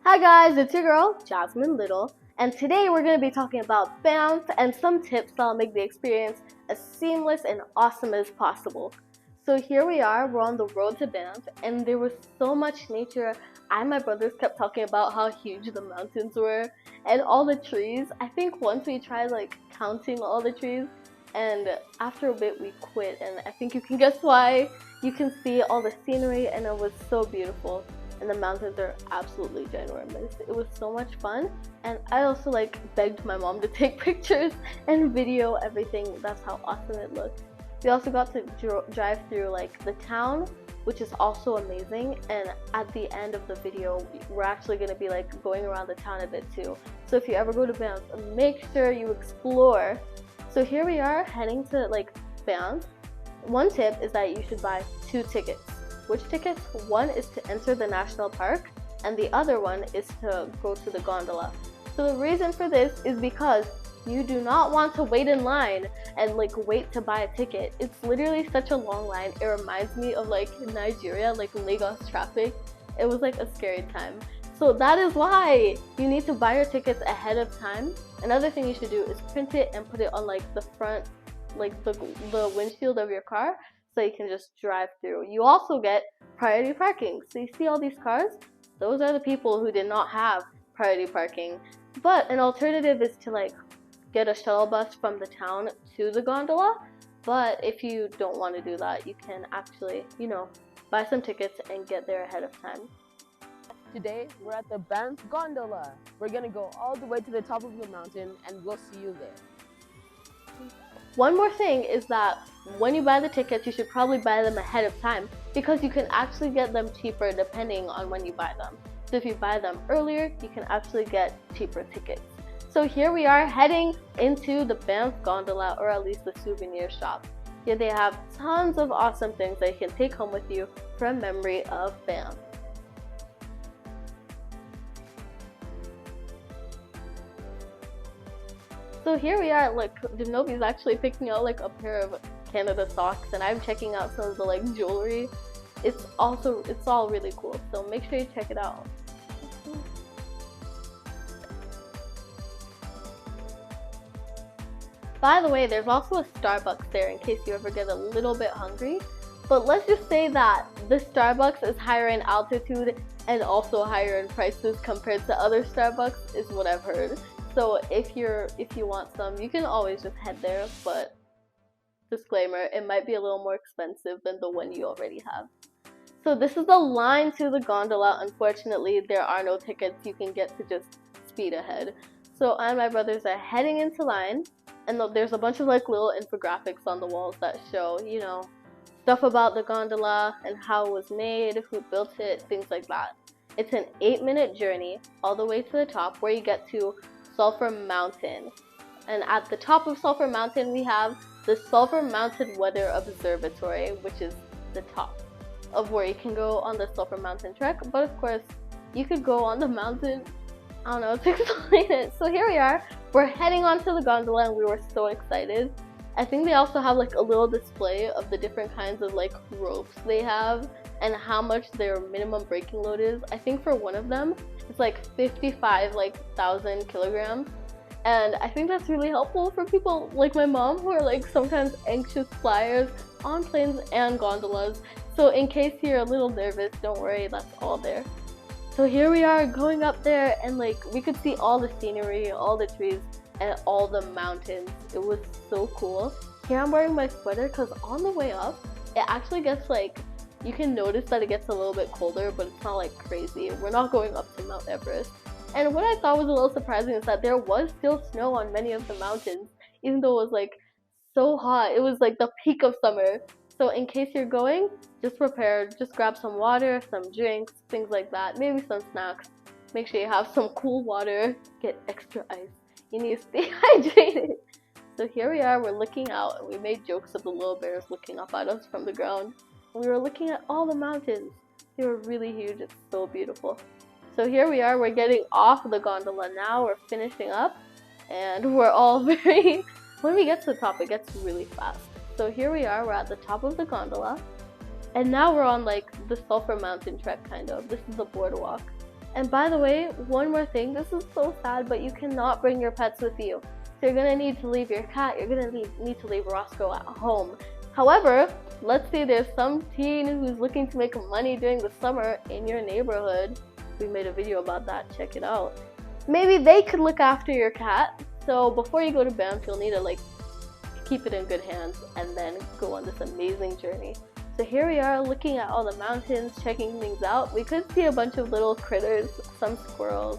Hi guys, it's your girl, Jasmin Little, and today we're going to be talking about Banff and some tips that'll make the experience as seamless and awesome as possible. So here we are, we're on the road to Banff, and there was so much nature. I and my brothers kept talking about how huge the mountains were and all the trees. I think once we tried counting all the trees, and after a bit we quit, and I think you can guess why. You can see all the scenery and it was so beautiful. And the mountains are absolutely ginormous. It was so much fun, and I also begged my mom to take pictures and video everything. That's how awesome it looked. We also got to drive through the town, which is also amazing, and at the end of the video we're actually going to be going around the town a bit too. So if you ever go to Banff, make sure you explore. So here we are heading to Banff. One tip is that you should buy 2 tickets. Which tickets? One is to enter the national park, and the other one is to go to the gondola. So the reason for this is because you do not want to wait in line and wait to buy a ticket. It's literally such a long line. It reminds me of Nigeria, Lagos traffic. It was a scary time. So that is why you need to buy your tickets ahead of time. Another thing you should do is print it and put it on the front, the windshield of your car, so you can just drive through. You also get priority parking. So you see all these cars? Those are the people who did not have priority parking. But an alternative is to get a shuttle bus from the town to the gondola. But if you don't want to do that, you can actually, buy some tickets and get there ahead of time. Today, we're at the Banff Gondola. We're gonna go all the way to the top of the mountain and we'll see you there. One more thing is that when you buy the tickets, you should probably buy them ahead of time because you can actually get them cheaper depending on when you buy them. So if you buy them earlier, you can actually get cheaper tickets. So here we are heading into the Banff Gondola, or at least the souvenir shop. Here they have tons of awesome things that you can take home with you for a memory of Banff. So here we are, Denobi's actually picking out a pair of Canada socks, and I'm checking out some of the jewelry. It's all really cool, so make sure you check it out. By the way, there's also a Starbucks there in case you ever get a little bit hungry. But let's just say that the Starbucks is higher in altitude and also higher in prices compared to other Starbucks, is what I've heard. So if you want some, you can always just head there, but disclaimer, it might be a little more expensive than the one you already have. So this is the line to the gondola. Unfortunately, there are no tickets. You can get to just speed ahead. So I and my brothers are heading into line, and there's a bunch of little infographics on the walls that show, stuff about the gondola and how it was made, who built it, things like that. It's an 8-minute journey all the way to the top where you get to Sulphur Mountain, and at the top of Sulphur Mountain we have the Sulphur Mountain Weather Observatory, which is the top of where you can go on the Sulphur Mountain trek. But of course you could go on the mountain, I don't know to explain it. So here we are, we're heading onto the gondola and we were so excited. I think they also have a little display of the different kinds of ropes they have and how much their minimum braking load is. I think for one of them it's 55,000 kilograms, and I think that's really helpful for people like my mom who are sometimes anxious flyers on planes and gondolas. So in case you're a little nervous, don't worry, that's all there. So here we are going up there, and we could see all the scenery, all the trees, and all the mountains. It was so cool. Here I'm wearing my sweater because on the way up it actually gets you can notice that it gets a little bit colder, but it's not crazy. We're not going up to Mount Everest. And what I thought was a little surprising is that there was still snow on many of the mountains, even though it was so hot. It was the peak of summer. So in case you're going, just prepare, just grab some water, some drinks, things like that, maybe some snacks. Make sure you have some cool water, get extra ice. You need to stay hydrated. So here we are, we're looking out, and we made jokes of the little bears looking up at us from the ground. We were looking at all the mountains. They were really huge. It's so beautiful. So here we are, we're getting off the gondola now. We're finishing up, and we're all very, when we get to the top, it gets really fast. So here we are, we're at the top of the gondola, and now we're on the Sulphur Mountain trek kind of. This is the boardwalk. And by the way, one more thing, this is so sad, but you cannot bring your pets with you. So you're gonna need to leave your cat, you're gonna need to leave Roscoe at home. However, let's say there's some teen who's looking to make money during the summer in your neighborhood. We made a video about that, check it out. Maybe they could look after your cat. So before you go to Banff, you'll need to like keep it in good hands and then go on this amazing journey. So here we are looking at all the mountains, checking things out. We could see a bunch of little critters, some squirrels,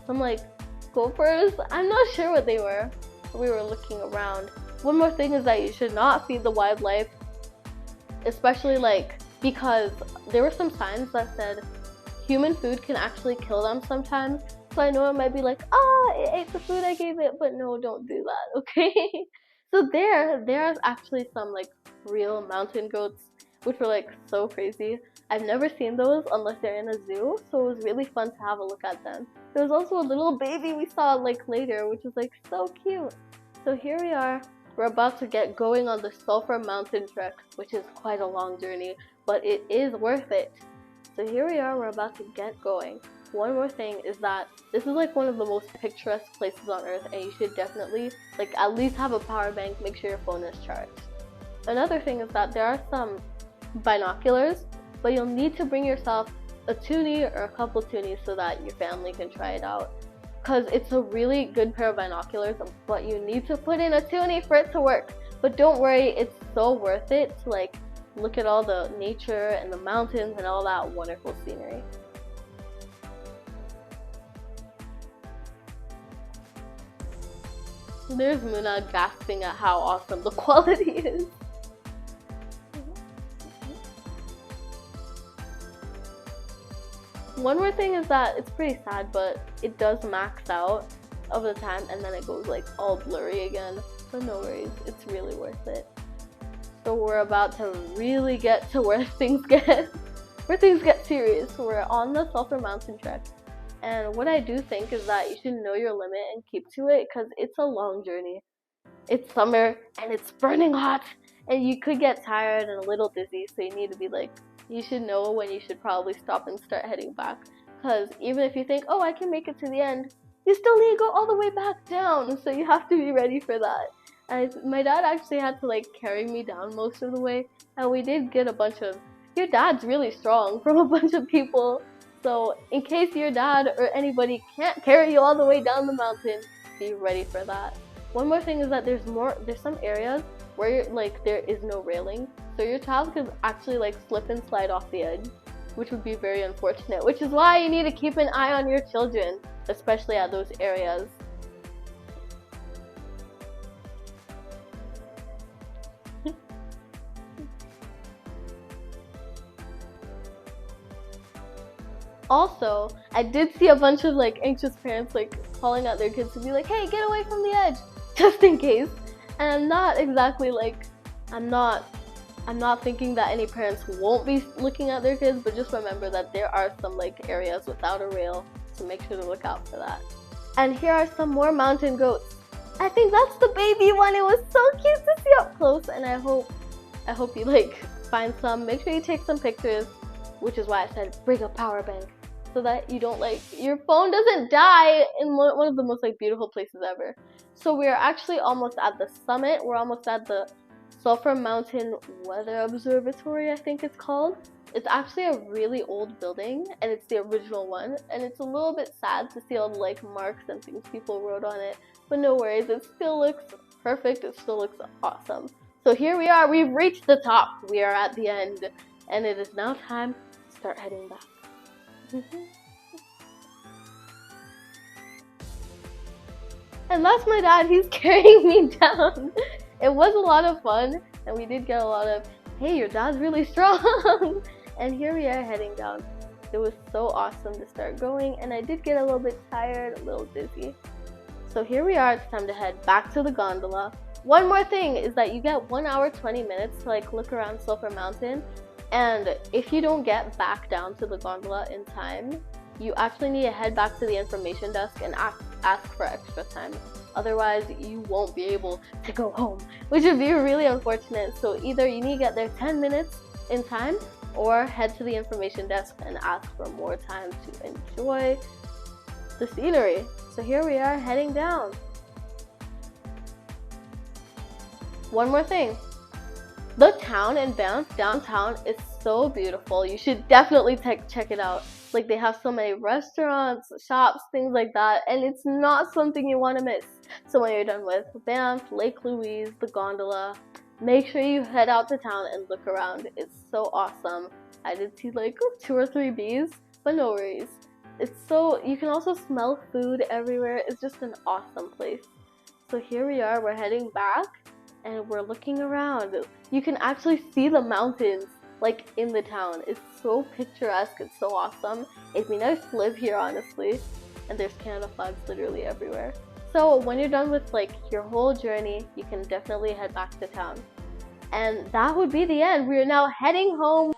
some like gophers. I'm not sure what they were. We were looking around. One more thing is that you should not feed the wildlife, especially like because there were some signs that said human food can actually kill them sometimes. So I know it might be like, it ate the food I gave it, but no, don't do that, okay? So there's actually some like real mountain goats, which were like so crazy. I've never seen those unless they're in a zoo, so it was really fun to have a look at them. There was also a little baby we saw like later, which was like so cute. So here we are. We're about to get going on the Sulphur Mountain trek, which is quite a long journey, but it is worth it. So here we are, we're about to get going. One more thing is that this is like one of the most picturesque places on earth, and you should definitely like at least have a power bank, make sure your phone is charged. Another thing is that there are some binoculars, but you'll need to bring yourself a toonie or a couple toonies so that your family can try it out. Because it's a really good pair of binoculars, but you need to put in a toonie for it to work. But don't worry, it's so worth it to like look at all the nature and the mountains and all that wonderful scenery. There's Muna gasping at how awesome the quality is. One more thing is that it's pretty sad, but it does max out over the time and then it goes like all blurry again. But no worries, it's really worth it. So we're about to really get to where things get serious. We're on the Sulphur Mountain trek. And what I do think is that you should know your limit and keep to it because it's a long journey. It's summer and it's burning hot and you could get tired and a little dizzy, so you need to be like, you should know when you should probably stop and start heading back. Because even if you think, oh, I can make it to the end, you still need to go all the way back down, so you have to be ready for that. My dad actually had to like carry me down most of the way, and we did get a bunch of, your dad's really strong, from a bunch of people. So in case your dad or anybody can't carry you all the way down the mountain, be ready for that. One more thing is that there's some areas where like there is no railing, so your child could actually like slip and slide off the edge, which would be very unfortunate, which is why you need to keep an eye on your children, especially at those areas. Also, I did see a bunch of like anxious parents like calling out their kids to be like, hey, get away from the edge, just in case. And I'm not exactly like, I'm not thinking that any parents won't be looking at their kids, but just remember that there are some like areas without a rail, so make sure to look out for that. And here are some more mountain goats. I think that's the baby one. It was so cute to see up close, and I hope you like find some. Make sure you take some pictures, which is why I said bring a power bank, so that you don't like, your phone doesn't die in one of the most like beautiful places ever. So we are actually almost at the summit. We're almost at the Sulphur Mountain Weather Observatory, I think it's called. It's actually a really old building, and it's the original one, and it's a little bit sad to see all the like marks and things people wrote on it, but no worries, it still looks perfect, it still looks awesome. So here we are, we've reached the top, we are at the end, and it is now time to start heading back. And that's my dad, he's carrying me down. It was a lot of fun, and we did get a lot of, hey, your dad's really strong. And here we are heading down. It was so awesome to start going, and I did get a little bit tired, a little dizzy. So here we are, it's time to head back to the gondola. One more thing is that you get 1 hour 20 minutes to like look around Sulphur Mountain, and if you don't get back down to the gondola in time, you actually need to head back to the information desk and ask for extra time. Otherwise, you won't be able to go home, which would be really unfortunate. So either you need to get there 10 minutes in time, or head to the information desk and ask for more time to enjoy the scenery. So here we are heading down. One more thing. The town in Banff, downtown, is so beautiful. You should definitely check it out. Like, they have so many restaurants, shops, things like that, and it's not something you want to miss. So when you're done with Banff, Lake Louise, the gondola, make sure you head out to town and look around. It's so awesome. I did see like 2 or 3 bees, but no worries. You can also smell food everywhere. It's just an awesome place. So here we are, we're heading back and we're looking around. You can actually see the mountains like in the town. It's so picturesque, it's so awesome. It'd be nice to live here, honestly. And there's Canada flags literally everywhere. So when you're done with like your whole journey, you can definitely head back to town. And that would be the end. We are now heading home.